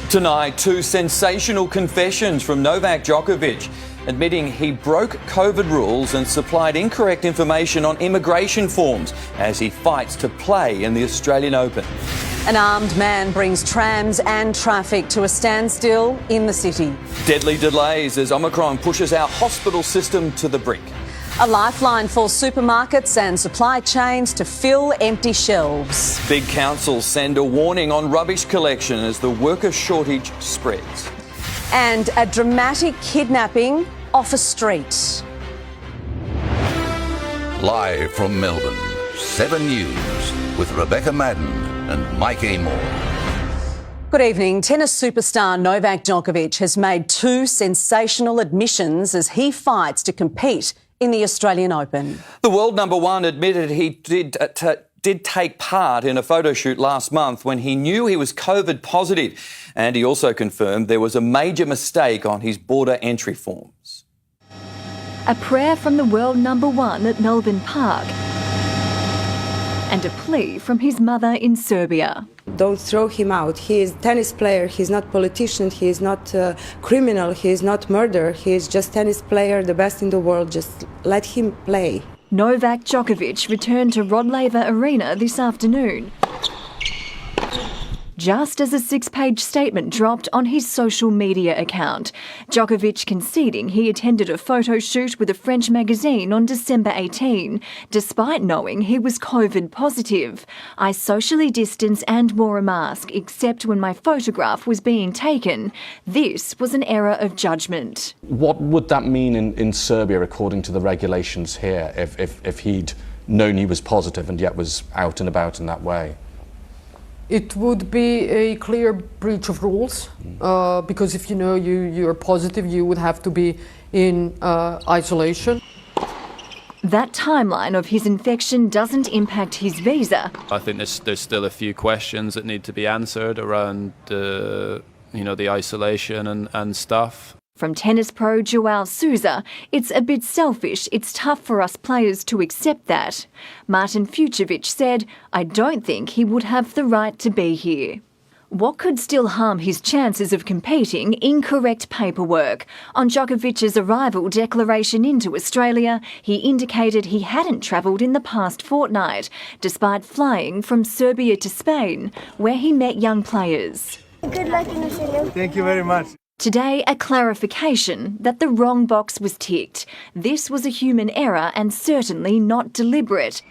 Tonight, two sensational confessions from Novak Djokovic, admitting he broke COVID rules and supplied incorrect information on immigration forms as he fights to play in the Australian Open. An armed man brings trams and traffic to a standstill in the city. Deadly delays as Omicron pushes our hospital system to the brink. A lifeline for supermarkets and supply chains to fill empty shelves. Big councils send a warning on rubbish collection as the worker shortage spreads. And a dramatic kidnapping off a street. Live from Melbourne, 7 News with Rebecca Madden and Mike Amor. Good evening. Tennis superstar Novak Djokovic has made two sensational admissions as he fights to compete in the Australian Open. The world number one admitted he did take part in a photo shoot last month when he knew he was COVID positive, and he also confirmed there was a major mistake on his border entry forms. A prayer from the world number one at Melbourne Park and a plea from his mother in Serbia. Don't throw him out. He is a tennis player, he's not politician, he is not a criminal, he is not murderer, he is just tennis player, the best in the world. Just let him play. Novak Djokovic returned to Rod Laver Arena this afternoon, just as a 6-page statement dropped on his social media account. Djokovic conceding he attended a photo shoot with a French magazine on December 18, despite knowing he was COVID positive. I socially distance and wore a mask, except when my photograph was being taken. This was an error of judgment. What would that mean in Serbia, according to the regulations here, if he'd known he was positive and yet was out and about in that way? It would be a clear breach of rules, because if you know you're positive, you would have to be in isolation. That timeline of his infection doesn't impact his visa. I think there's still a few questions that need to be answered around the isolation and stuff. From tennis pro Joao Sousa, it's a bit selfish, it's tough for us players to accept that. Martin Fucsovics said, I don't think he would have the right to be here. What could still harm his chances of competing? Incorrect paperwork. On Djokovic's arrival declaration into Australia, he indicated he hadn't travelled in the past fortnight, despite flying from Serbia to Spain, where he met young players. Good luck in Australia. Thank you very much. Today, a clarification that the wrong box was ticked. This was a human error and certainly not deliberate.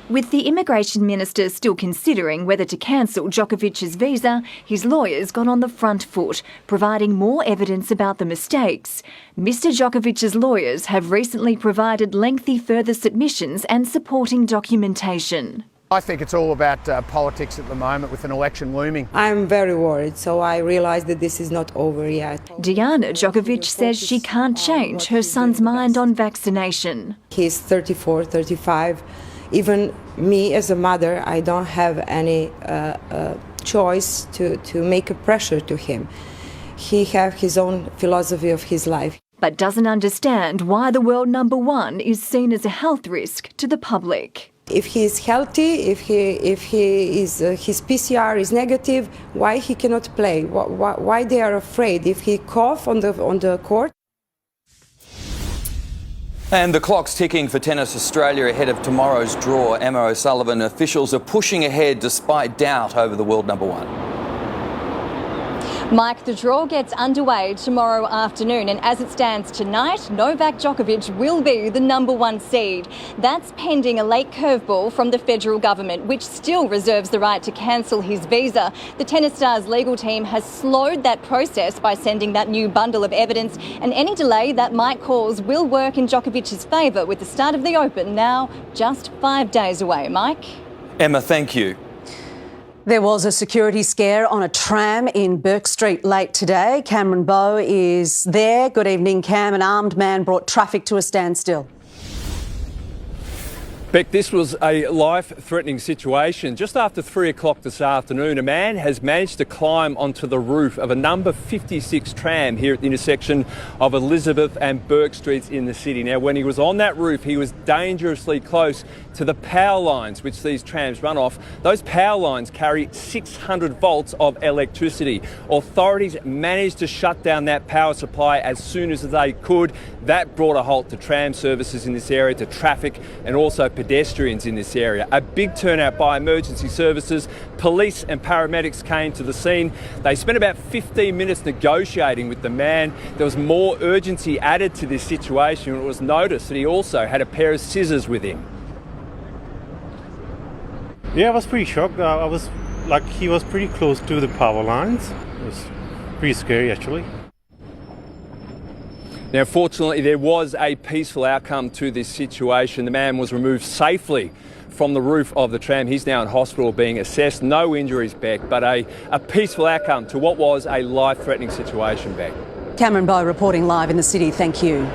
With the immigration minister still considering whether to cancel Djokovic's visa, his lawyers got on the front foot, providing more evidence about the mistakes. Mr Djokovic's lawyers have recently provided lengthy further submissions and supporting documentation. I think it's all about politics at the moment with an election looming. I'm very worried, so I realize that this is not over yet. Diana Djokovic says she can't change her son's mind on vaccination. He's 34, 35. Even me as a mother, I don't have any choice to make a pressure to him. He has his own philosophy of his life. But doesn't understand why the world number one is seen as a health risk to the public. If he is healthy, if his PCR is negative, why he cannot play? Why they are afraid? If he cough on the court. And the clock's ticking for Tennis Australia ahead of tomorrow's draw. Emma O'Sullivan, officials are pushing ahead despite doubt over the world number one. Mike, the draw gets underway tomorrow afternoon, and as it stands tonight, Novak Djokovic will be the number one seed. That's pending a late curveball from the federal government, which still reserves the right to cancel his visa. The tennis star's legal team has slowed that process by sending that new bundle of evidence, and any delay that might cause will work in Djokovic's favour, with the start of the Open now just 5 days away. Mike? Emma, thank you. There was a security scare on a tram in Burke Street late today. Cameron Bowe is there. Good evening, Cam. An armed man brought traffic to a standstill. Beck, this was a life-threatening situation. Just after 3 o'clock this afternoon, a man has managed to climb onto the roof of a number 56 tram here at the intersection of Elizabeth and Burke Streets in the city. Now, when he was on that roof, he was dangerously close to the power lines which these trams run off. Those power lines carry 600 volts of electricity. Authorities managed to shut down that power supply as soon as they could. That brought a halt to tram services in this area, to traffic and also pedestrians in this area. A big turnout by emergency services. Police and paramedics came to the scene. They spent about 15 minutes negotiating with the man. There was more urgency added to this situation when it was noticed that he also had a pair of scissors with him. Yeah, I was pretty shocked. He was pretty close to the power lines. It was pretty scary, actually. Now, fortunately, there was a peaceful outcome to this situation. The man was removed safely from the roof of the tram. He's now in hospital being assessed. No injuries, Beck, but a peaceful outcome to what was a life-threatening situation, Beck. Cameron Bowe reporting live in the city. Thank you.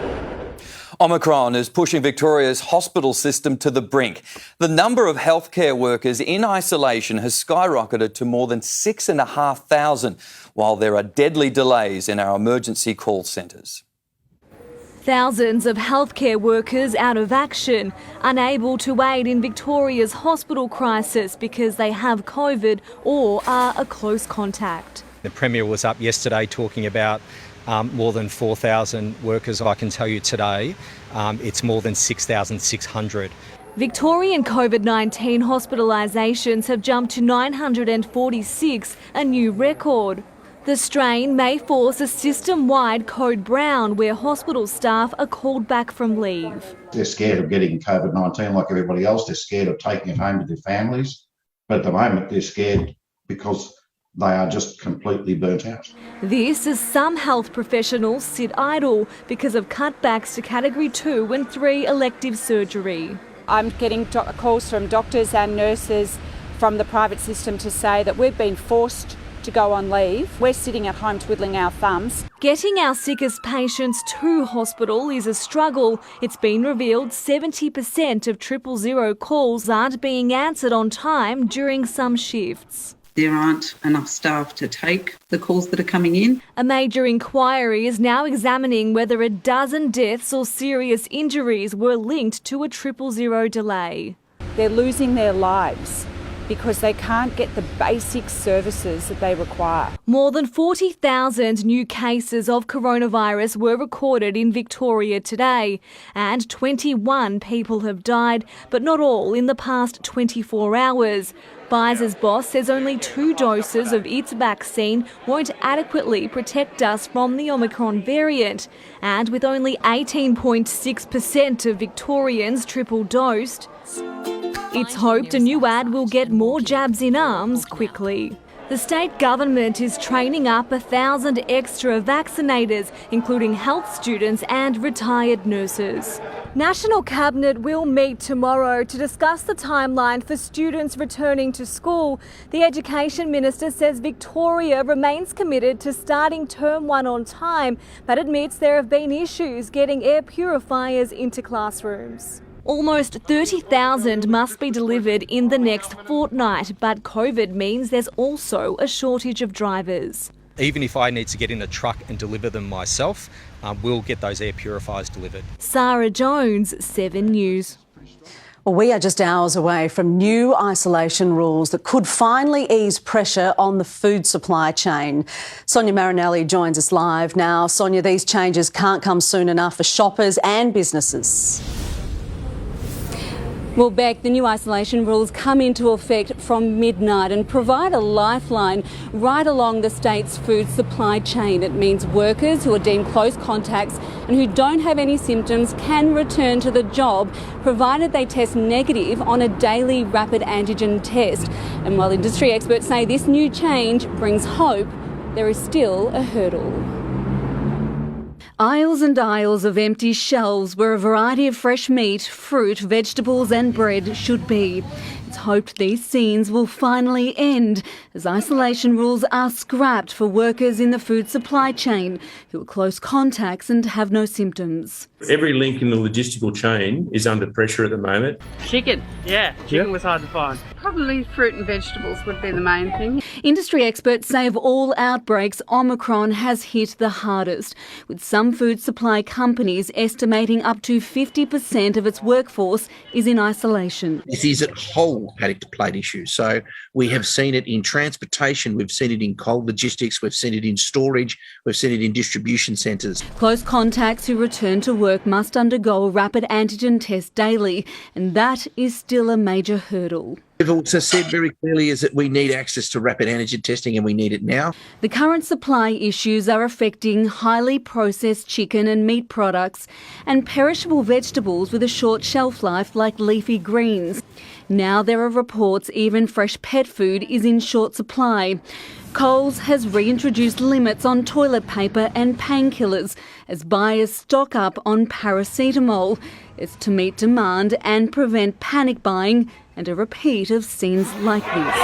Omicron is pushing Victoria's hospital system to the brink. The number of healthcare workers in isolation has skyrocketed to more than 6,500, while there are deadly delays in our emergency call centres. Thousands of healthcare workers out of action, unable to aid in Victoria's hospital crisis because they have COVID or are a close contact. The Premier was up yesterday talking about more than 4,000 workers. I can tell you today it's more than 6,600. Victorian COVID-19 hospitalisations have jumped to 946, a new record. The strain may force a system-wide code brown where hospital staff are called back from leave. They're scared of getting COVID-19 like everybody else. They're scared of taking it home to their families. But at the moment, they're scared because they are just completely burnt out. This as some health professionals sit idle because of cutbacks to Category 2 and 3 elective surgery. I'm getting calls from doctors and nurses from the private system to say that we've been forced to go on leave. We're sitting at home twiddling our thumbs. Getting our sickest patients to hospital is a struggle. It's been revealed 70% of 000 calls aren't being answered on time during some shifts. There aren't enough staff to take the calls that are coming in. A major inquiry is now examining whether a dozen deaths or serious injuries were linked to a 000 delay. They're losing their lives because they can't get the basic services that they require. More than 40,000 new cases of coronavirus were recorded in Victoria today, and 21 people have died, but not all in the past 24 hours. Pfizer's boss says only 2 doses of its vaccine won't adequately protect us from the Omicron variant, and with only 18.6% of Victorians triple-dosed, it's hoped a new ad will get more jabs in arms quickly. The state government is training up 1,000 extra vaccinators, including health students and retired nurses. National Cabinet will meet tomorrow to discuss the timeline for students returning to school. The Education Minister says Victoria remains committed to starting Term 1 on time, but admits there have been issues getting air purifiers into classrooms. Almost 30,000 must be delivered in the next fortnight, but COVID means there's also a shortage of drivers. Even if I need to get in a truck and deliver them myself, we'll get those air purifiers delivered. Sarah Jones, 7 News. Well, we are just hours away from new isolation rules that could finally ease pressure on the food supply chain. Sonia Marinelli joins us live now. Sonia, these changes can't come soon enough for shoppers and businesses. Well, Beck, the new isolation rules come into effect from midnight and provide a lifeline right along the state's food supply chain. It means workers who are deemed close contacts and who don't have any symptoms can return to the job, provided they test negative on a daily rapid antigen test. And while industry experts say this new change brings hope, there is still a hurdle. Aisles and aisles of empty shelves where a variety of fresh meat, fruit, vegetables and bread should be. It's hoped these scenes will finally end as isolation rules are scrapped for workers in the food supply chain who are close contacts and have no symptoms. Every link in the logistical chain is under pressure at the moment. Chicken, chicken was hard to find. Probably fruit and vegetables would be the main thing. Industry experts say of all outbreaks, Omicron has hit the hardest, with some food supply companies estimating up to 50% of its workforce is in isolation. This is a whole paddock to plate issue. So we have seen it in transportation, we've seen it in cold logistics, we've seen it in storage, we've seen it in distribution centres. Close contacts who return to work must undergo a rapid antigen test daily, and that is still a major hurdle. We've also said very clearly is that we need access to rapid antigen testing, and we need it now. The current supply issues are affecting highly processed chicken and meat products and perishable vegetables with a short shelf life like leafy greens. Now there are reports even fresh pet food is in short supply. Coles has reintroduced limits on toilet paper and painkillers as buyers stock up on paracetamol. It's to meet demand and prevent panic buying and a repeat of scenes like this.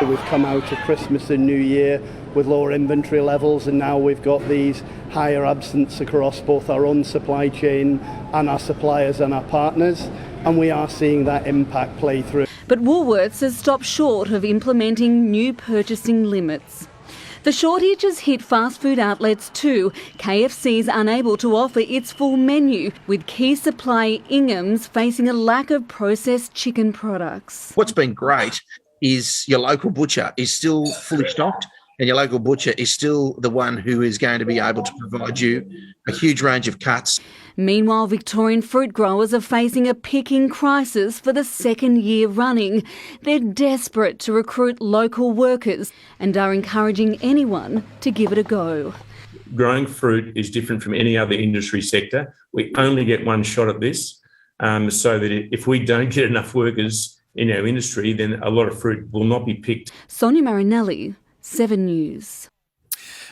We've come out of Christmas and New Year with lower inventory levels, and now we've got these higher absence across both our own supply chain and our suppliers and our partners, and we are seeing that impact play through. But Woolworths has stopped short of implementing new purchasing limits. The shortage has hit fast food outlets too. KFC's unable to offer its full menu, with key supply Ingham's facing a lack of processed chicken products. What's been great is your local butcher is still fully stocked, and your local butcher is still the one who is going to be able to provide you a huge range of cuts. Meanwhile, Victorian fruit growers are facing a picking crisis for the second year running. They're desperate to recruit local workers and are encouraging anyone to give it a go. Growing fruit is different from any other industry sector. We only get one shot at this, so that if we don't get enough workers in our industry, then a lot of fruit will not be picked. Sonia Marinelli, 7 News.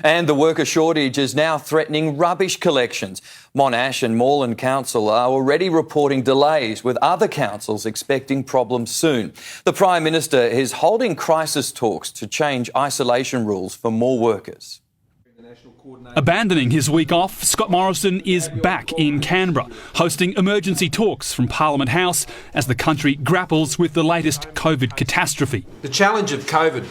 And the worker shortage is now threatening rubbish collections. Monash and Moreland Council are already reporting delays, with other councils expecting problems soon. The Prime Minister is holding crisis talks to change isolation rules for more workers. Abandoning his week off, Scott Morrison is back in Canberra, hosting emergency talks from Parliament House as the country grapples with the latest COVID catastrophe. The challenge of COVID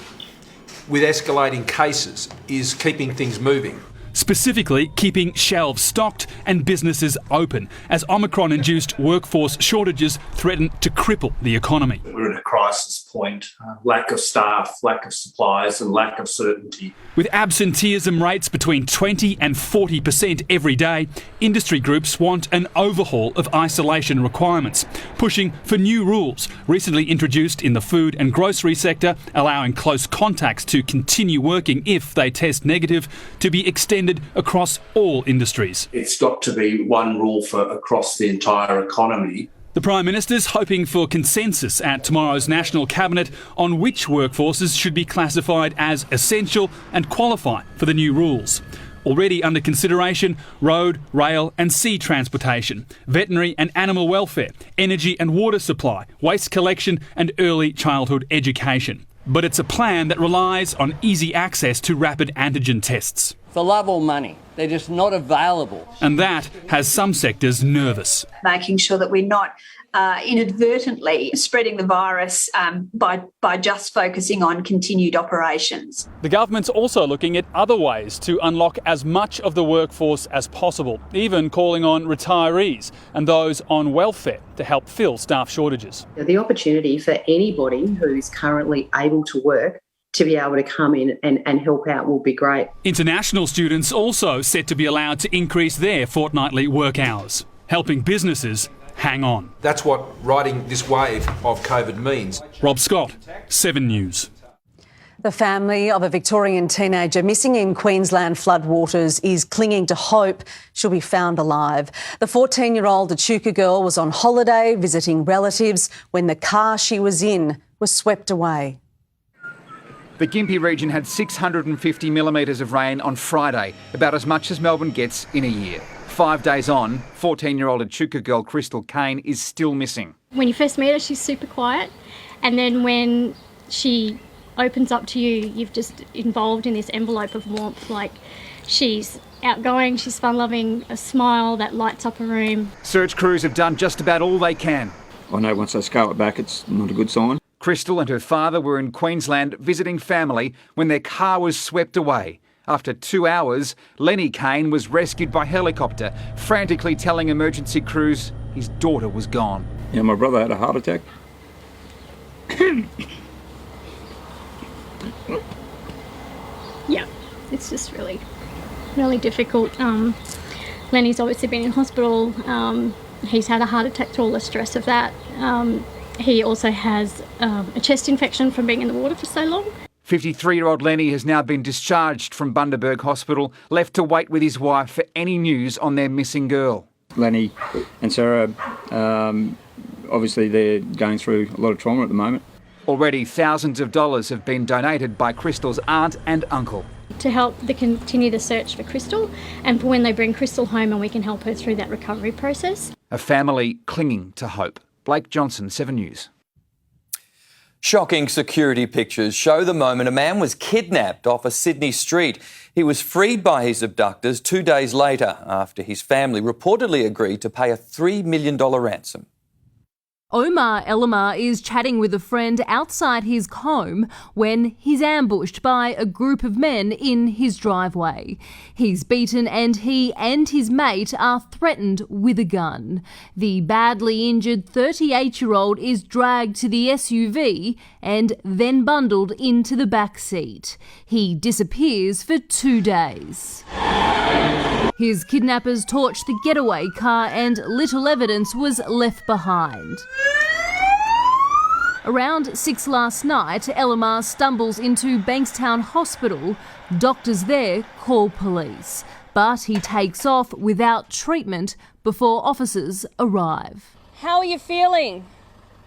with escalating cases is keeping things moving. Specifically, keeping shelves stocked and businesses open as Omicron-induced workforce shortages threaten to cripple the economy. We're at a crisis point, lack of staff, lack of supplies and lack of certainty. With absenteeism rates between 20 and 40% every day, industry groups want an overhaul of isolation requirements, pushing for new rules recently introduced in the food and grocery sector, allowing close contacts to continue working if they test negative, to be extended across all industries. It's got to be one rule for across the entire economy. The Prime Minister's hoping for consensus at tomorrow's National Cabinet on which workforces should be classified as essential and qualify for the new rules. Already under consideration, road, rail and sea transportation, veterinary and animal welfare, energy and water supply, waste collection and early childhood education. But it's a plan that relies on easy access to rapid antigen tests. For love or money, they're just not available. And that has some sectors nervous. Making sure that we're not inadvertently spreading the virus by just focusing on continued operations. The government's also looking at other ways to unlock as much of the workforce as possible, even calling on retirees and those on welfare to help fill staff shortages. The opportunity for anybody who's currently able to work to be able to come in and help out will be great. International students also set to be allowed to increase their fortnightly work hours, helping businesses hang on. That's what riding this wave of COVID means. Rob Scott, 7 News. The family of a Victorian teenager missing in Queensland floodwaters is clinging to hope she'll be found alive. The 14-year-old Echuca girl was on holiday visiting relatives when the car she was in was swept away. The Gympie region had 650 millimetres of rain on Friday, about as much as Melbourne gets in a year. 5 days on, 14-year-old Echuca girl Crystal Kane is still missing. When you first meet her, she's super quiet, and then when she opens up to you, you've just involved in this envelope of warmth. Like, She's outgoing, she's fun-loving, a smile that lights up a room. Search crews have done just about all they can. I know once they scale it back, it's not a good sign. Crystal and her father were in Queensland visiting family when their car was swept away. After 2 hours, Lenny Kane was rescued by helicopter, frantically telling emergency crews his daughter was gone. Yeah, my brother had a heart attack. Yeah, it's just really difficult. Lenny's obviously been in hospital. He's had a heart attack through all the stress of that. He also has a chest infection from being in the water for so long. 53-year-old Lenny has now been discharged from Bundaberg Hospital, left to wait with his wife for any news on their missing girl. Lenny and Sarah, obviously they're going through a lot of trauma at the moment. Already thousands of dollars have been donated by Crystal's aunt and uncle. To help continue the search for Crystal and for when they bring Crystal home and we can help her through that recovery process. A family clinging to hope. Blake Johnson, 7 News. Shocking security pictures show the moment a man was kidnapped off a Sydney street. He was freed by his abductors 2 days later after his family reportedly agreed to pay a $3 million ransom. Omar Elamar is chatting with a friend outside his home when he's ambushed by a group of men in his driveway. He's beaten and he and his mate are threatened with a gun. The badly injured 38-year-old is dragged to the SUV and then bundled into the back seat. He disappears for 2 days. His kidnappers torched the getaway car and little evidence was left behind. Around 6 last night, Elamar stumbles into Bankstown Hospital. Doctors there call police, but he takes off without treatment before officers arrive. How are you feeling?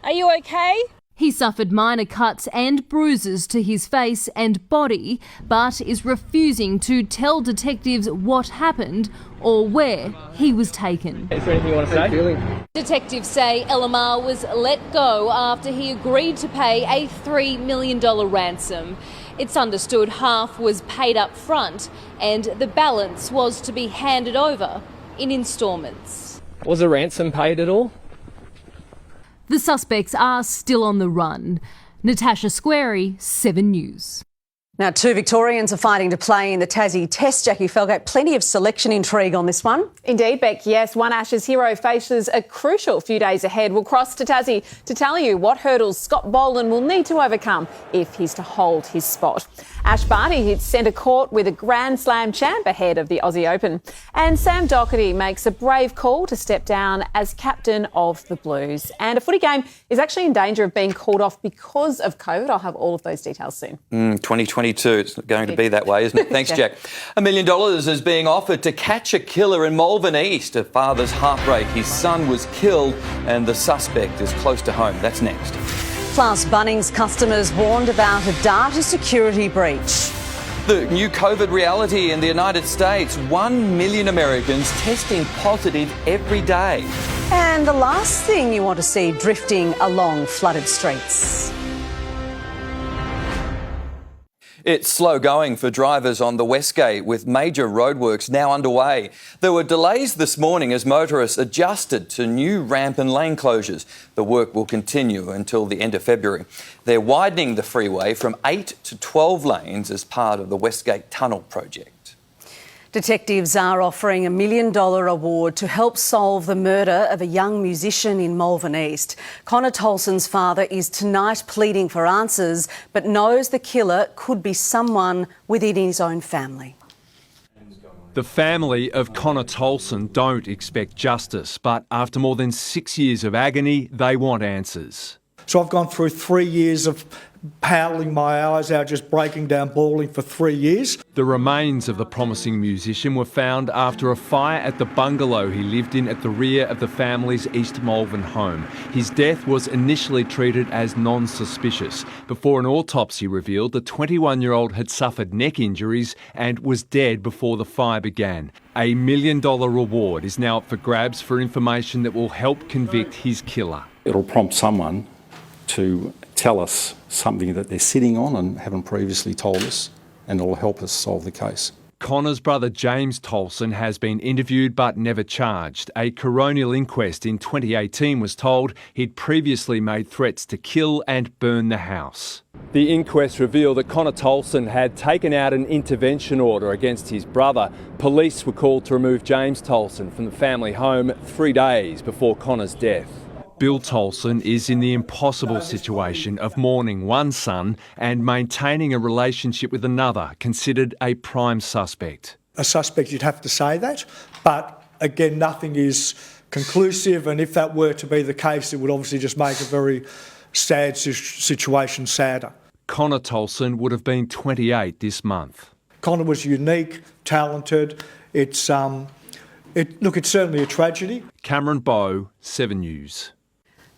Are you okay? He suffered minor cuts and bruises to his face and body, but is refusing to tell detectives what happened or where he was taken. Is there anything you want to say? Detectives say Elamar was let go after he agreed to pay a $3 million ransom. It's understood half was paid up front and the balance was to be handed over in instalments. Was a ransom paid at all? The suspects are still on the run. Natasha Squarey, 7 News. Now, 2 Victorians are fighting to play in the Tassie Test. Jackie Felgate, plenty of selection intrigue on this one. Indeed, Beck, yes. One Ashes hero faces a crucial few days ahead. We'll cross to Tassie to tell you what hurdles Scott Boland will need to overcome if he's to hold his spot. Ash Barty hits centre court with a Grand Slam champ ahead of the Aussie Open. And Sam Doherty makes a brave call to step down as captain of the Blues. And a footy game is actually in danger of being called off because of COVID. I'll have all of those details soon. 2022, it's going to be that way, isn't it? Thanks, Jack. $1 million is being offered to catch a killer in Melbourne East. A father's heartbreak. His son was killed and the suspect is close to home. That's next. Plus, Bunnings customers warned about a data security breach. The new COVID reality in the United States. 1 million Americans testing positive every day. And the last thing you want to see drifting along flooded streets. It's slow going for drivers on the Westgate with major roadworks now underway. There were delays this morning as motorists adjusted to new ramp and lane closures. The work will continue until the end of February. They're widening the freeway from 8 to 12 lanes as part of the Westgate Tunnel project. Detectives are offering $1 million award to help solve the murder of a young musician in Melbourne East. Connor Tolson's father is tonight pleading for answers, but knows the killer could be someone within his own family. The family of Connor Tolson don't expect justice, but after more than 6 years of agony, they want answers. So I've gone through 3 years of howling my eyes out, just breaking down, bawling for 3 years. The remains of the promising musician were found after a fire at the bungalow he lived in at the rear of the family's East Malvern home. His death was initially treated as non-suspicious before an autopsy revealed the 21-year-old had suffered neck injuries and was dead before the fire began. A $1 million reward is now up for grabs for information that will help convict his killer. It'll prompt someone to tell us something that they're sitting on and haven't previously told us, and it'll help us solve the case. Connor's brother James Tolson has been interviewed but never charged. A coronial inquest in 2018 was told he'd previously made threats to kill and burn the house. The inquest revealed that Connor Tolson had taken out an intervention order against his brother. Police were called to remove James Tolson from the family home 3 days before Connor's death. Bill Tolson is in the impossible situation of mourning one son and maintaining a relationship with another, considered a prime suspect. A suspect, you'd have to say that, but again, nothing is conclusive, and if that were to be the case, it would obviously just make a very sad situation sadder. Connor Tolson would have been 28 this month. Connor was unique, talented. It's certainly a tragedy. Cameron Bowe, 7 News.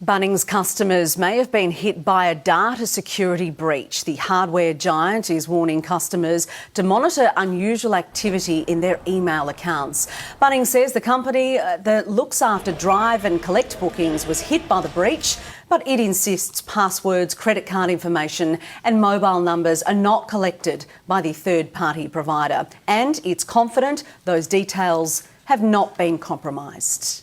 Bunnings customers may have been hit by a data security breach. The hardware giant is warning customers to monitor unusual activity in their email accounts. Bunnings says the company that looks after drive and collect bookings was hit by the breach, but it insists passwords, credit card information and mobile numbers are not collected by the third-party provider. And it's confident those details have not been compromised.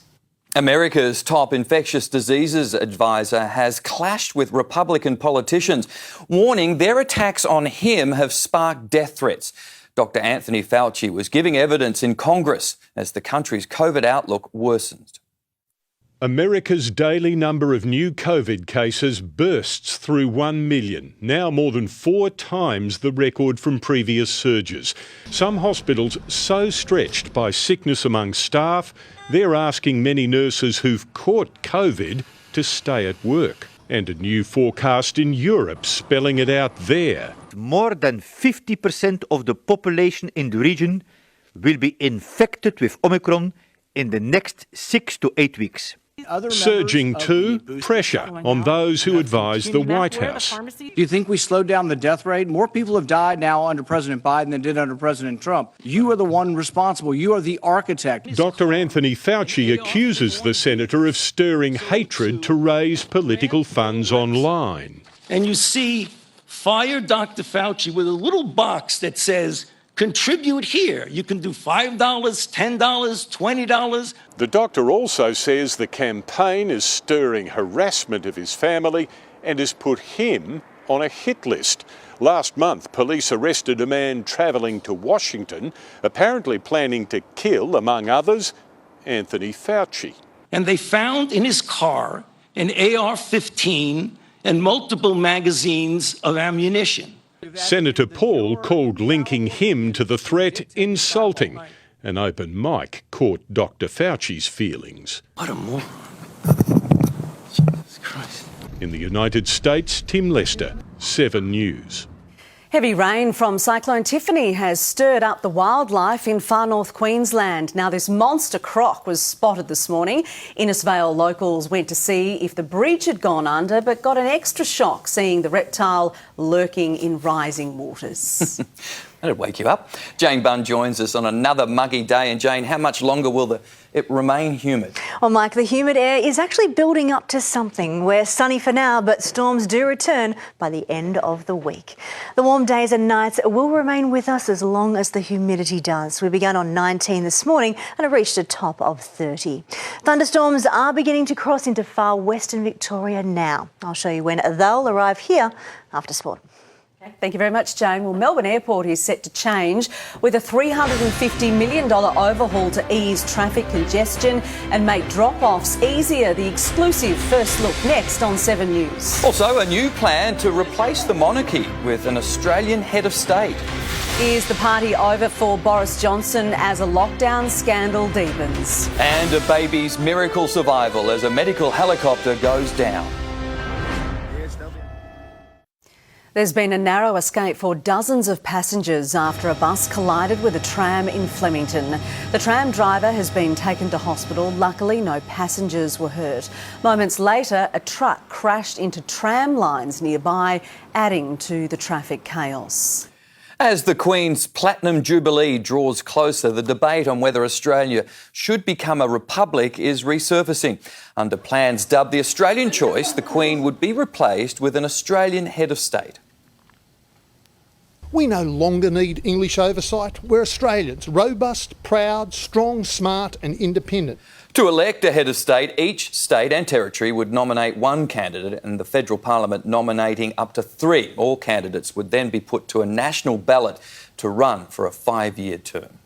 America's top infectious diseases advisor has clashed with Republican politicians, warning their attacks on him have sparked death threats. Dr. Anthony Fauci was giving evidence in Congress as the country's COVID outlook worsened. America's daily number of new COVID cases bursts through 1 million, now more than 4 times the record from previous surges. Some hospitals so stretched by sickness among staff, they're asking many nurses who've caught COVID to stay at work. And a new forecast in Europe spelling it out there. More than 50% of the population in the region will be infected with Omicron in the next 6 to 8 weeks. Surging too, pressure on those who advise the White House. Do you think we slowed down the death rate? More people have died now under President Biden than did under President Trump. You are the one responsible. You are the architect. Dr. Anthony Fauci accuses the senator of stirring hatred to raise political funds online. And you see, fire Dr. Fauci with a little box that says, contribute here. You can do $5, $10, $20. The doctor also says the campaign is stirring harassment of his family and has put him on a hit list. Last month, police arrested a man travelling to Washington, apparently planning to kill, among others, Anthony Fauci. And they found in his car an AR-15 and multiple magazines of ammunition. Senator Paul called linking him to the threat insulting. An open mic caught Dr. Fauci's feelings. What a moron. Jesus Christ. In the United States, Tim Lester, 7 News. Heavy rain from Cyclone Tiffany has stirred up the wildlife in far north Queensland. Now, this monster croc was spotted this morning. Innisfail locals went to see if the bridge had gone under, but got an extra shock seeing the reptile lurking in rising waters. That'd wake you up. Jane Bunn joins us on another muggy day. And Jane, how much longer will it remain humid? Well, Mike, the humid air is actually building up to something. We're sunny for now, but storms do return by the end of the week. The warm days and nights will remain with us as long as the humidity does. We began on 19 this morning and have reached a top of 30. Thunderstorms are beginning to cross into far western Victoria now. I'll show you when they'll arrive here after sport. Thank you very much, Jane. Well, Melbourne Airport is set to change with a $350 million overhaul to ease traffic congestion and make drop-offs easier. The exclusive first look next on 7 News. Also, a new plan to replace the monarchy with an Australian head of state. Is the party over for Boris Johnson as a lockdown scandal deepens? And a baby's miracle survival as a medical helicopter goes down. There's been a narrow escape for dozens of passengers after a bus collided with a tram in Flemington. The tram driver has been taken to hospital. Luckily, no passengers were hurt. Moments later, a truck crashed into tram lines nearby, adding to the traffic chaos. As the Queen's Platinum Jubilee draws closer, the debate on whether Australia should become a republic is resurfacing. Under plans dubbed the Australian Choice, the Queen would be replaced with an Australian head of state. We no longer need English oversight. We're Australians, robust, proud, strong, smart and independent. To elect a head of state, each state and territory would nominate one candidate and the federal parliament nominating up to 3. All candidates would then be put to a national ballot to run for a 5-year term.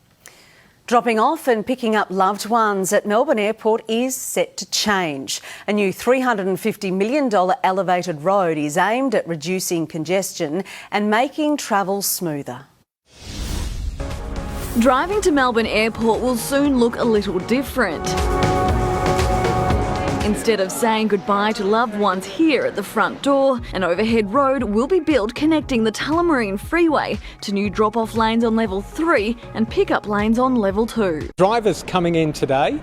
Dropping off and picking up loved ones at Melbourne Airport is set to change. A new $350 million elevated road is aimed at reducing congestion and making travel smoother. Driving to Melbourne Airport will soon look a little different. Instead of saying goodbye to loved ones here at the front door, an overhead road will be built connecting the Tullamarine Freeway to new drop-off lanes on level 3 and pick-up lanes on level 2. Drivers coming in today,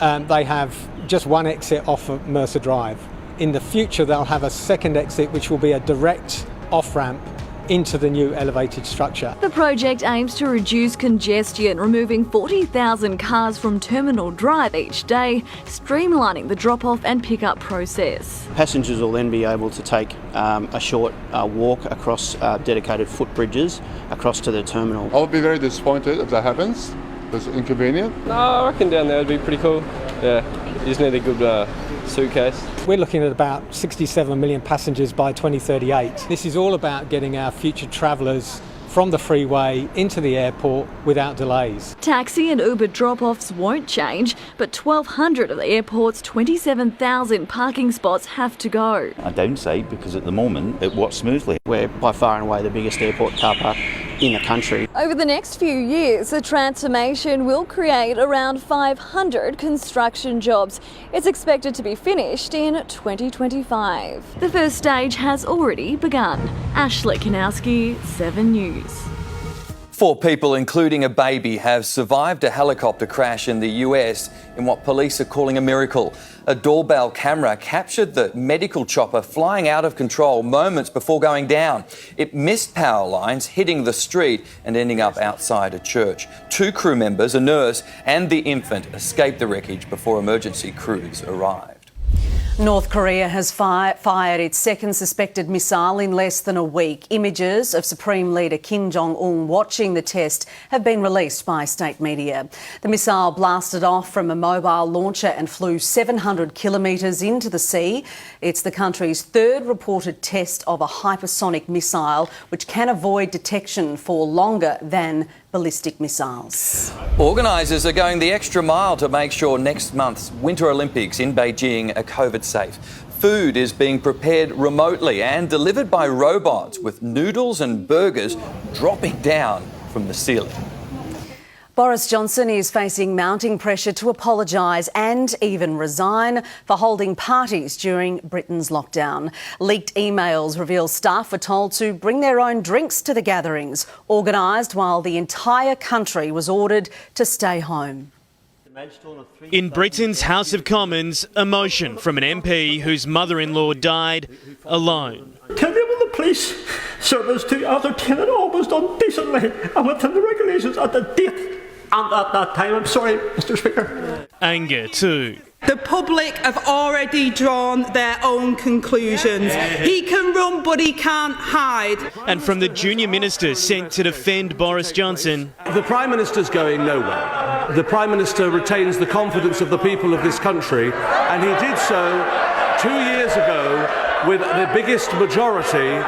they have just one exit off of Mercer Drive. In the future, they'll have a second exit, which will be a direct off-ramp into the new elevated structure. The project aims to reduce congestion, removing 40,000 cars from Terminal Drive each day, streamlining the drop-off and pick-up process. Passengers will then be able to take a short walk across dedicated footbridges across to the terminal. I'll be very disappointed if that happens. It's inconvenient. No, I reckon down there would be pretty cool. Yeah, you just need a good suitcase. We're looking at about 67 million passengers by 2038. This is all about getting our future travellers from the freeway into the airport without delays. Taxi and Uber drop-offs won't change, but 1,200 of the airport's 27,000 parking spots have to go. A downside because at the moment it works smoothly. We're by far and away the biggest airport car park in the country. Over the next few years, the transformation will create around 500 construction jobs. It's expected to be finished in 2025. The first stage has already begun. Ashley Kanowski, 7 News. 4 people, including a baby, have survived a helicopter crash in the US in what police are calling a miracle. A doorbell camera captured the medical chopper flying out of control moments before going down. It missed power lines, hitting the street and ending up outside a church. 2 crew members, a nurse and the infant, escaped the wreckage before emergency crews arrived. North Korea has fired its second suspected missile in less than a week. Images of Supreme Leader Kim Jong-un watching the test have been released by state media. The missile blasted off from a mobile launcher and flew 700 kilometres into the sea. It's the country's 3rd reported test of a hypersonic missile, which can avoid detection for longer than ballistic missiles. Organisers are going the extra mile to make sure next month's Winter Olympics in Beijing are COVID safe. Food is being prepared remotely and delivered by robots, with noodles and burgers dropping down from the ceiling. Boris Johnson is facing mounting pressure to apologise and even resign for holding parties during Britain's lockdown. Leaked emails reveal staff were told to bring their own drinks to the gatherings, organised while the entire country was ordered to stay home. In Britain's House of Commons, a motion from an MP whose mother-in-law died alone. Tell me about the police service to ascertain it all was done decently and within the regulations at the date and at that time. I'm sorry, Mr. Speaker. Anger too. The public have already drawn their own conclusions. He can run, but he can't hide. And from the junior minister sent to defend Boris Johnson. The Prime Minister's going nowhere. The Prime Minister retains the confidence of the people of this country, and he did so 2 years ago with the biggest majority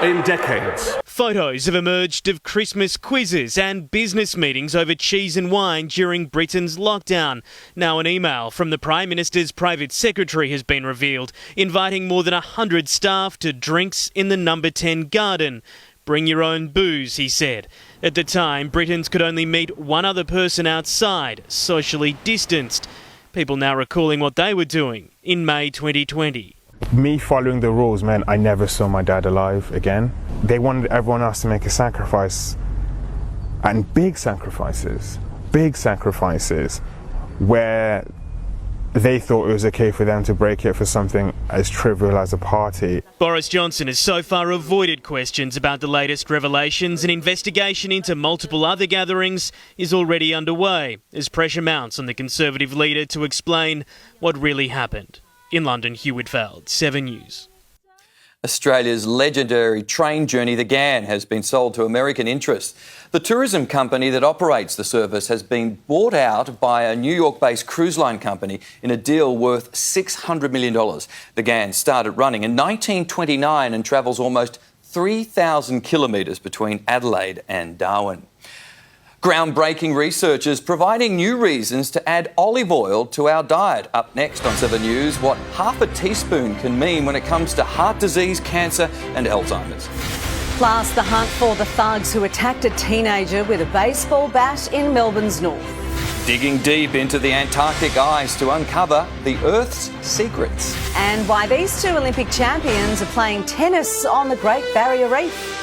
in decades. Photos have emerged of Christmas quizzes and business meetings over cheese and wine during Britain's lockdown. Now an email from the Prime Minister's private secretary has been revealed, inviting more than 100 staff to drinks in the number 10 garden. Bring your own booze, he said. At the time, Britons could only meet one other person outside, socially distanced. People now recalling what they were doing in May 2020. Me following the rules meant I never saw my dad alive again. They wanted everyone else to make a sacrifice, and big sacrifices, where they thought it was okay for them to break it for something as trivial as a party. Boris Johnson has so far avoided questions about the latest revelations. An investigation into multiple other gatherings is already underway as pressure mounts on the Conservative leader to explain what really happened. In London, Hugh Whitfield, 7 News. Australia's legendary train journey, the GAN, has been sold to American interests. The tourism company that operates the service has been bought out by a New York-based cruise line company in a deal worth $600 million. The GAN started running in 1929 and travels almost 3,000 kilometres between Adelaide and Darwin. Groundbreaking researchers providing new reasons to add olive oil to our diet. Up next on 7 News, what half a teaspoon can mean when it comes to heart disease, cancer and Alzheimer's. Plus, the hunt for the thugs who attacked a teenager with a baseball bat in Melbourne's north. Digging deep into the Antarctic ice to uncover the Earth's secrets. And why these two Olympic champions are playing tennis on the Great Barrier Reef.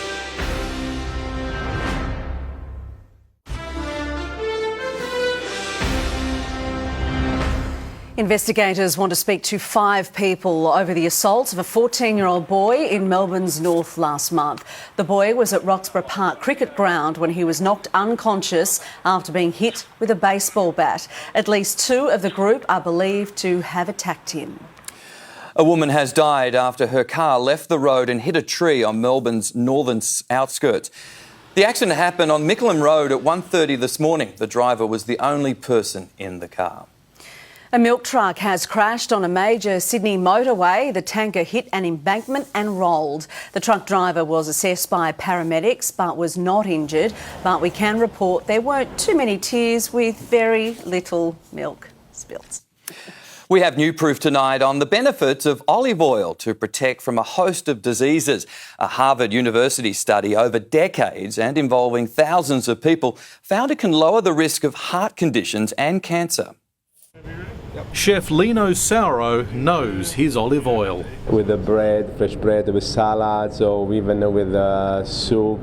Investigators want to speak to 5 people over the assault of a 14-year-old boy in Melbourne's north last month. The boy was at Roxburgh Park cricket ground when he was knocked unconscious after being hit with a baseball bat. At least 2 of the group are believed to have attacked him. A woman has died after her car left the road and hit a tree on Melbourne's northern outskirts. The accident happened on Mickleham Road at 1:30 this morning. The driver was the only person in the car. A milk truck has crashed on a major Sydney motorway. The tanker hit an embankment and rolled. The truck driver was assessed by paramedics but was not injured. But we can report there weren't too many tears with very little milk spilt. We have new proof tonight on the benefits of olive oil to protect from a host of diseases. A Harvard University study over decades and involving thousands of people found it can lower the risk of heart conditions and cancer. Chef Lino Sauro knows his olive oil. With the bread, fresh bread, with salads or even with soup,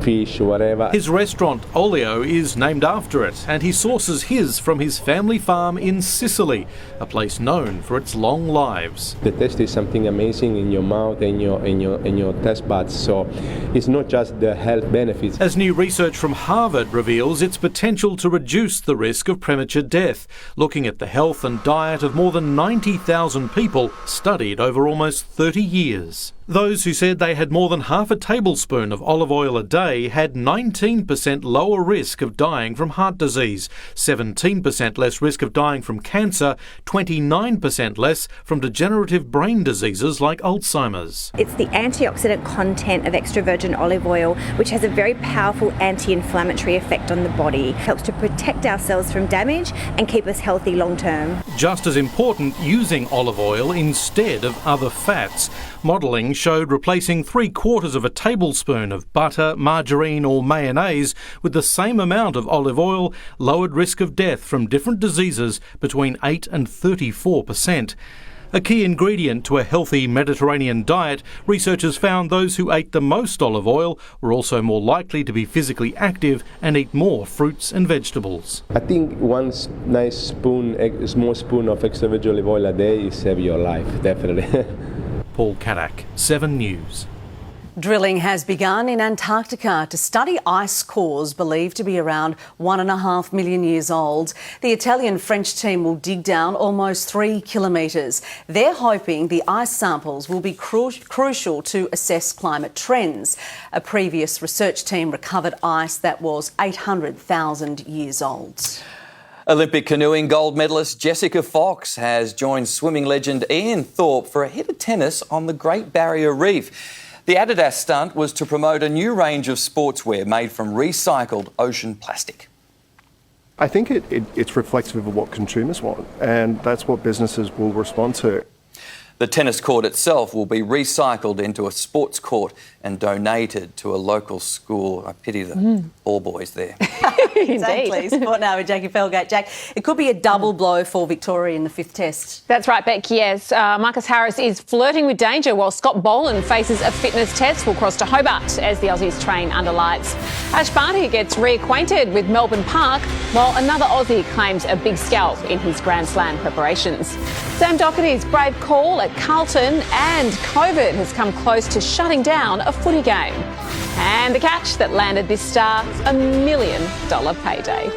fish, whatever. His restaurant, Olio, is named after it, and he sources his from his family farm in Sicily, a place known for its long lives. The taste is something amazing in your mouth and your taste buds, so it's not just the health benefits. As new research from Harvard reveals its potential to reduce the risk of premature death, looking at the health and diet of more than 90,000 people studied over almost 30 years. Those who said they had more than half a tablespoon of olive oil a day had 19% lower risk of dying from heart disease, 17% less risk of dying from cancer, 29% less from degenerative brain diseases like Alzheimer's. It's the antioxidant content of extra virgin olive oil, which has a very powerful anti-inflammatory effect on the body. It helps to protect our cells from damage and keep us healthy long term. Just as important, using olive oil instead of other fats. Modelling showed replacing 3/4 of a tablespoon of butter, margarine or mayonnaise with the same amount of olive oil lowered risk of death from different diseases between 8 and 34%. A key ingredient to a healthy Mediterranean diet, researchers found those who ate the most olive oil were also more likely to be physically active and eat more fruits and vegetables. I think one nice small spoon of extra virgin olive oil a day is save your life, definitely. Paul Kadak, 7 News. Drilling has begun in Antarctica to study ice cores believed to be around 1.5 million years old. The Italian-French team will dig down almost 3 kilometres. They're hoping the ice samples will be crucial to assess climate trends. A previous research team recovered ice that was 800,000 years old. Olympic canoeing gold medalist Jessica Fox has joined swimming legend Ian Thorpe for a hit of tennis on the Great Barrier Reef. The Adidas stunt was to promote a new range of sportswear made from recycled ocean plastic. I think it's reflective of what consumers want, and that's what businesses will respond to. The tennis court itself will be recycled into a sports court and donated to a local school. I pity the ball boys there. Exactly. Sport now with Jackie Felgate. Jack, it could be a double blow for Victoria in the 5th test. That's right, Beck, yes. Marcus Harris is flirting with danger while Scott Boland faces a fitness test. We'll cross to Hobart as the Aussies train under lights. Ash Barty gets reacquainted with Melbourne Park while another Aussie claims a big scalp in his Grand Slam preparations. Sam Doherty's brave call at Carlton, and COVID has come close to shutting down a footy game. And the catch that landed this star $1 million payday.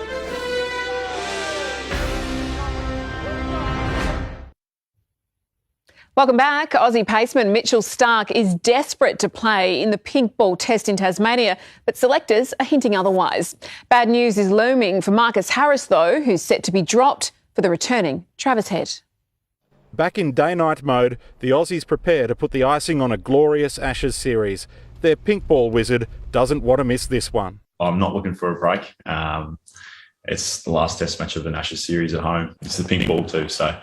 Welcome back. Aussie paceman Mitchell Starc is desperate to play in the pink ball test in Tasmania, but selectors are hinting otherwise. Bad news is looming for Marcus Harris, though, who's set to be dropped for the returning Travis Head. Back in day-night mode, the Aussies prepare to put the icing on a glorious Ashes series. Their pink ball wizard doesn't want to miss this one. I'm not looking for a break. It's the last test match of the Ashes series at home. It's the pink ball too, so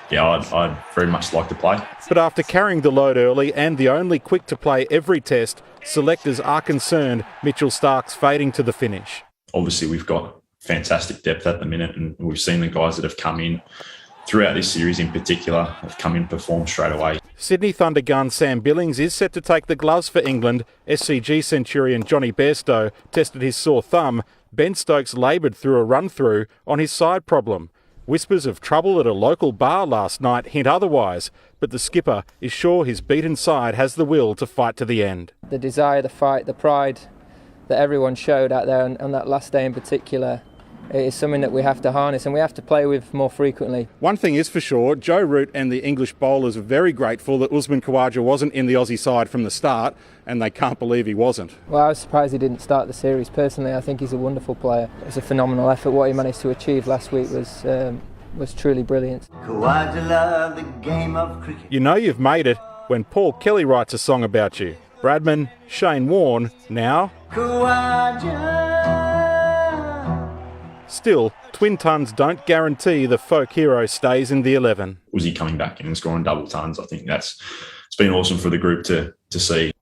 yeah, I'd very much like to play. But after carrying the load early and the only quick to play every test, selectors are concerned Mitchell Starc's fading to the finish. Obviously, we've got fantastic depth at the minute, and we've seen the guys that have come in throughout this series in particular have come in and performed straight away. Sydney Thunder gun Sam Billings is set to take the gloves for England. SCG centurion Johnny Bairstow tested his sore thumb. Ben Stokes laboured through a run-through on his side problem. Whispers of trouble at a local bar last night hint otherwise, but the skipper is sure his beaten side has the will to fight to the end. The desire to fight, the pride that everyone showed out there on that last day in particular, is something that we have to harness and we have to play with more frequently. One thing is for sure, Joe Root and the English bowlers are very grateful that Usman Khawaja wasn't in the Aussie side from the start, and they can't believe he wasn't. Well, I was surprised he didn't start the series. Personally, I think he's a wonderful player. It was a phenomenal effort. What he managed to achieve last week was truly brilliant. Khawaja loved the game of cricket. You know you've made it when Paul Kelly writes a song about you. Bradman, Shane Warne, now Khawaja. Still, twin tons don't guarantee the folk hero stays in the 11. Was he coming back and scoring double tons? I think it's been awesome for the group to see.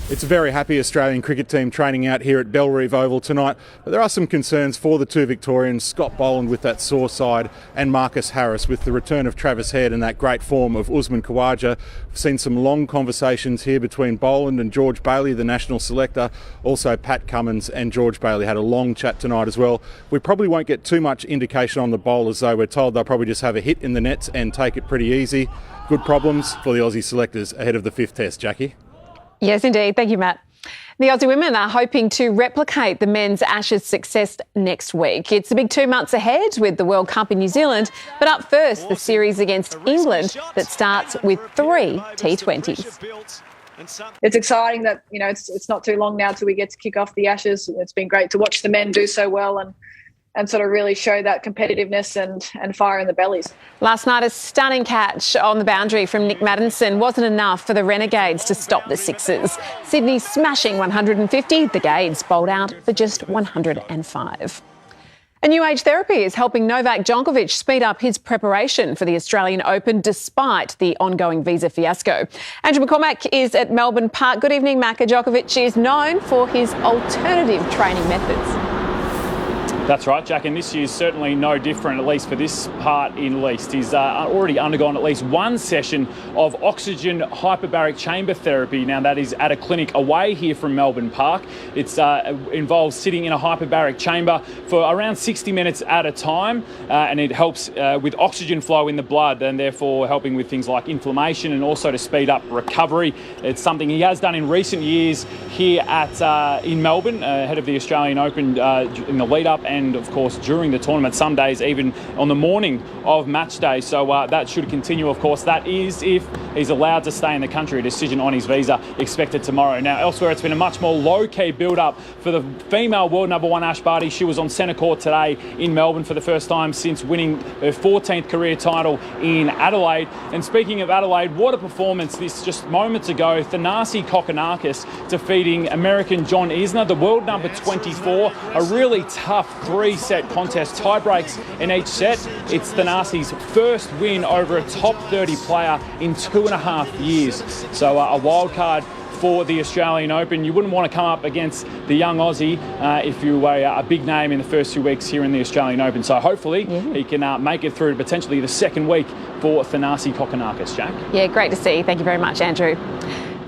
It's a very happy Australian cricket team training out here at Bellerive Oval tonight, but there are some concerns for the two Victorians, Scott Boland with that sore side and Marcus Harris with the return of Travis Head and that great form of Usman Khawaja. We've seen some long conversations here between Boland and George Bailey, the national selector. Also Pat Cummins and George Bailey had a long chat tonight as well. We probably won't get too much indication on the bowlers though. We're told they'll probably just have a hit in the nets and take it pretty easy. Good problems for the Aussie selectors ahead of the fifth test, Jackie. Yes, indeed. Thank you, Matt. The Aussie women are hoping to replicate the men's Ashes success next week. It's a big 2 months ahead with the World Cup in New Zealand, but up first, the series against England that starts with 3 T20s. It's exciting that, it's not too long now till we get to kick off the Ashes. It's been great to watch the men do so well and sort of really show that competitiveness and fire in the bellies. Last night, a stunning catch on the boundary from Nick Maddinson wasn't enough for the Renegades to stop the Sixers. Sydney smashing 150, the Gades bowled out for just 105. A new age therapy is helping Novak Djokovic speed up his preparation for the Australian Open despite the ongoing visa fiasco. Andrew McCormack is at Melbourne Park. Good evening, Maka. Djokovic is known for his alternative training methods. That's right, Jack, and this year's certainly no different, at least for this part in least. He's already undergone at least one session of oxygen hyperbaric chamber therapy. Now, that is at a clinic away here from Melbourne Park. It involves sitting in a hyperbaric chamber for around 60 minutes at a time, and it helps with oxygen flow in the blood and therefore helping with things like inflammation and also to speed up recovery. It's something he has done in recent years here in Melbourne, ahead of the Australian Open in the lead-up and, of course, during the tournament, some days even on the morning of match day. So that should continue, of course. That is if he's allowed to stay in the country. A decision on his visa expected tomorrow. Now, elsewhere, it's been a much more low-key build-up for the female world number one, Ash Barty. She was on centre court today in Melbourne for the first time since winning her 14th career title in Adelaide. And speaking of Adelaide, what a performance this just moments ago. Thanasi Kokkinakis defeating American John Isner, the world number 24. A really tough 3-set contest, tie breaks in each set. It's Thanasi's first win over a top 30 player in 2.5 years. So a wild card for the Australian Open. You wouldn't want to come up against the young Aussie if you were a big name in the first 2 weeks here in the Australian Open. So hopefully he can make it through to potentially the second week for Thanasi Kokkinakis, Jack. Yeah, great to see. Thank you very much, Andrew.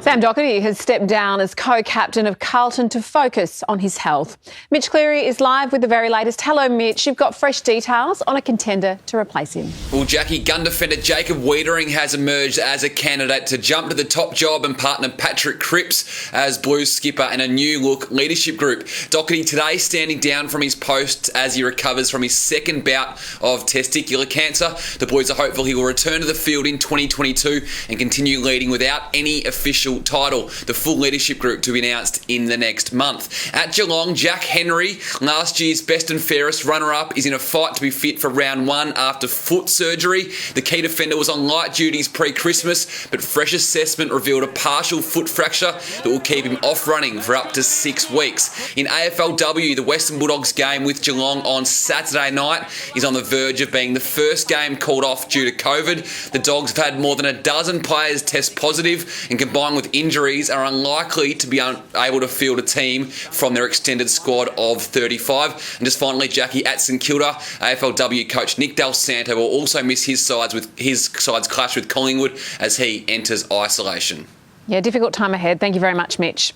Sam Docherty has stepped down as co-captain of Carlton to focus on his health. Mitch Cleary is live with the very latest. Hello, Mitch. You've got fresh details on a contender to replace him. Well, Jackie, gun defender Jacob Wiedering has emerged as a candidate to jump to the top job and partner Patrick Cripps as Blues skipper and a new-look leadership group. Docherty today standing down from his post as he recovers from his second bout of testicular cancer. The Blues are hopeful he will return to the field in 2022 and continue leading without any official title. The full leadership group to be announced in the next month. At Geelong, Jack Henry, last year's best and fairest runner-up, is in a fight to be fit for round 1 after foot surgery. The key defender was on light duties pre-Christmas, but fresh assessment revealed a partial foot fracture that will keep him off running for up to 6 weeks. In AFLW, the Western Bulldogs game with Geelong on Saturday night is on the verge of being the first game called off due to COVID. The Dogs have had more than a dozen players test positive and combined with injuries are unlikely to be able to field a team from their extended squad of 35. And just finally, Jackie, at St Kilda, AFLW coach Nick Del Santo will also miss his side's clash with Collingwood as he enters isolation. Yeah, difficult time ahead. Thank you very much, Mitch.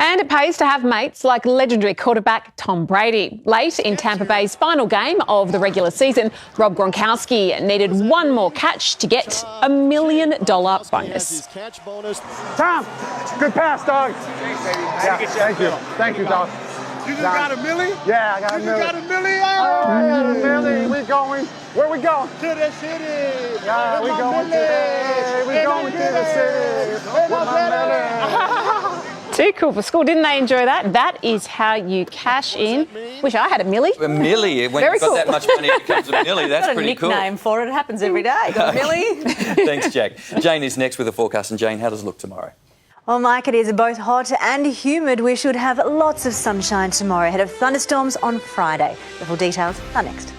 And it pays to have mates like legendary quarterback Tom Brady. Late in Tampa Bay's final game of the regular season, Rob Gronkowski needed one more catch to get $1 million bonus. Tom, good pass, dog. Yeah, thank you. Thank you, dog. You just got $1 million? Yeah, I got $1 million. You got $1 million? I got $1 million. We going. Where we going? To the city. Yeah, we going to the city. With my million. Too cool for school. Didn't they enjoy that? That is how you cash in. Wish I had a milli. A milli? When you've got that much money, it becomes a milli. That's pretty cool. Got a nickname for it. It happens every day. Got a milli. Thanks, Jack. Jane is next with a forecast. And Jane, how does it look tomorrow? Well, Mike, it is both hot and humid. We should have lots of sunshine tomorrow ahead of thunderstorms on Friday. The full details are next.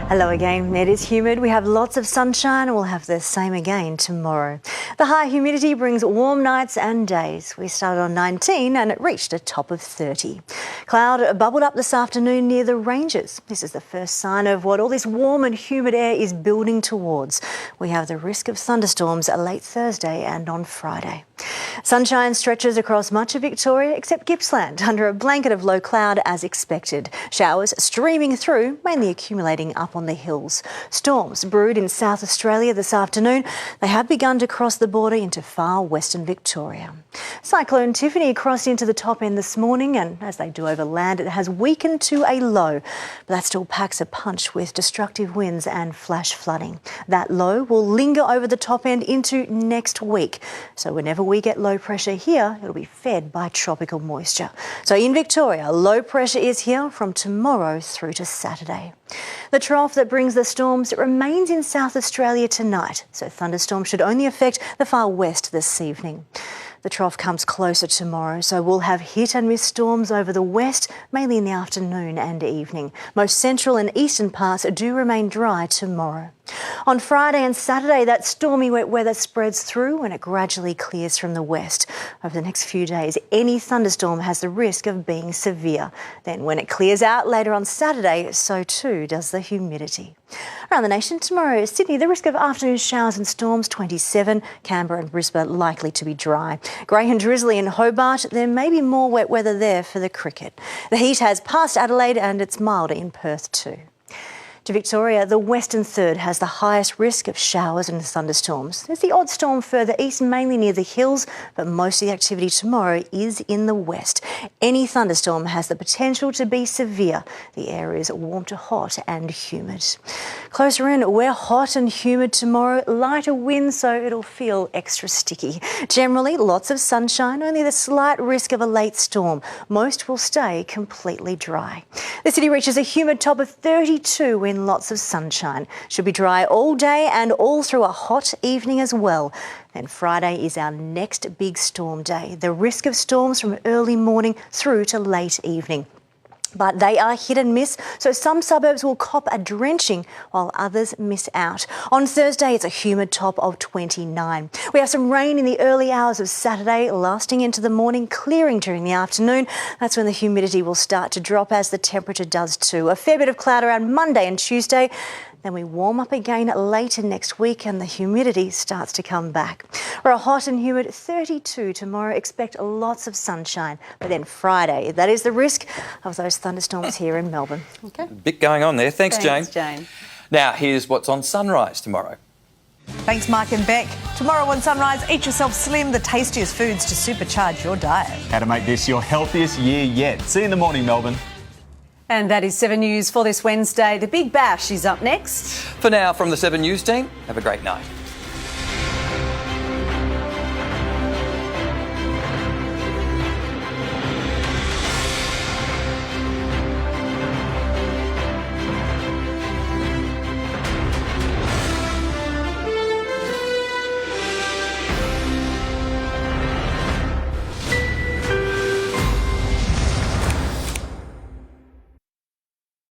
Hello again. It is humid. We have lots of sunshine and we'll have the same again tomorrow. The high humidity brings warm nights and days. We started on 19 and it reached a top of 30. Cloud bubbled up this afternoon near the ranges. This is the first sign of what all this warm and humid air is building towards. We have the risk of thunderstorms late Thursday and on Friday. Sunshine stretches across much of Victoria except Gippsland under a blanket of low cloud as expected. Showers streaming through, mainly accumulating up on the hills. Storms brewed in South Australia this afternoon. They have begun to cross the border into far western Victoria. Cyclone Tiffany crossed into the top end this morning and as they do over land, it has weakened to a low. But that still packs a punch with destructive winds and flash flooding. That low will linger over the top end into next week. So whenever we get low pressure here, it'll be fed by tropical moisture. So in Victoria, low pressure is here from tomorrow through to Saturday. The trough that brings the storms remains in South Australia tonight, so thunderstorms should only affect the far west this evening. The trough comes closer tomorrow, so we'll have hit and miss storms over the west, mainly in the afternoon and evening. Most central and eastern parts do remain dry tomorrow. On Friday and Saturday, that stormy wet weather spreads through and it gradually clears from the west. Over the next few days, any thunderstorm has the risk of being severe. Then when it clears out later on Saturday, so too does the humidity. Around the nation tomorrow, Sydney, the risk of afternoon showers and storms 27, Canberra and Brisbane likely to be dry. Grey and drizzly in Hobart, there may be more wet weather there for the cricket. The heat has passed Adelaide and it's milder in Perth too. To Victoria, the western third has the highest risk of showers and thunderstorms. There's the odd storm further east, mainly near the hills, but most of the activity tomorrow is in the west. Any thunderstorm has the potential to be severe. The air is warm to hot and humid. Closer in, we're hot and humid tomorrow. Lighter winds, so it'll feel extra sticky. Generally, lots of sunshine, only the slight risk of a late storm. Most will stay completely dry. The city reaches a humid top of 32 in lots of sunshine. Should be dry all day and all through a hot evening as well. Then Friday is our next big storm day. The risk of storms from early morning through to late evening. But they are hit and miss, so some suburbs will cop a drenching while others miss out. On Thursday, it's a humid top of 29. We have some rain in the early hours of Saturday, lasting into the morning, clearing during the afternoon. That's when the humidity will start to drop as the temperature does too. A fair bit of cloud around Monday and Tuesday. Then we warm up again later next week and the humidity starts to come back. We're a hot and humid 32 tomorrow. Expect lots of sunshine. But then Friday, that is the risk of those thunderstorms here in Melbourne. Okay. Bit going on there. Thanks, Thanks, Jane. Jane. Now, here's what's on Sunrise tomorrow. Thanks, Mark and Beck. Tomorrow on Sunrise, eat yourself slim, the tastiest foods to supercharge your diet. How to make this your healthiest year yet. See you in the morning, Melbourne. And that is 7 News for this Wednesday. The Big Bash is up next. For now, from the 7 News team, have a great night.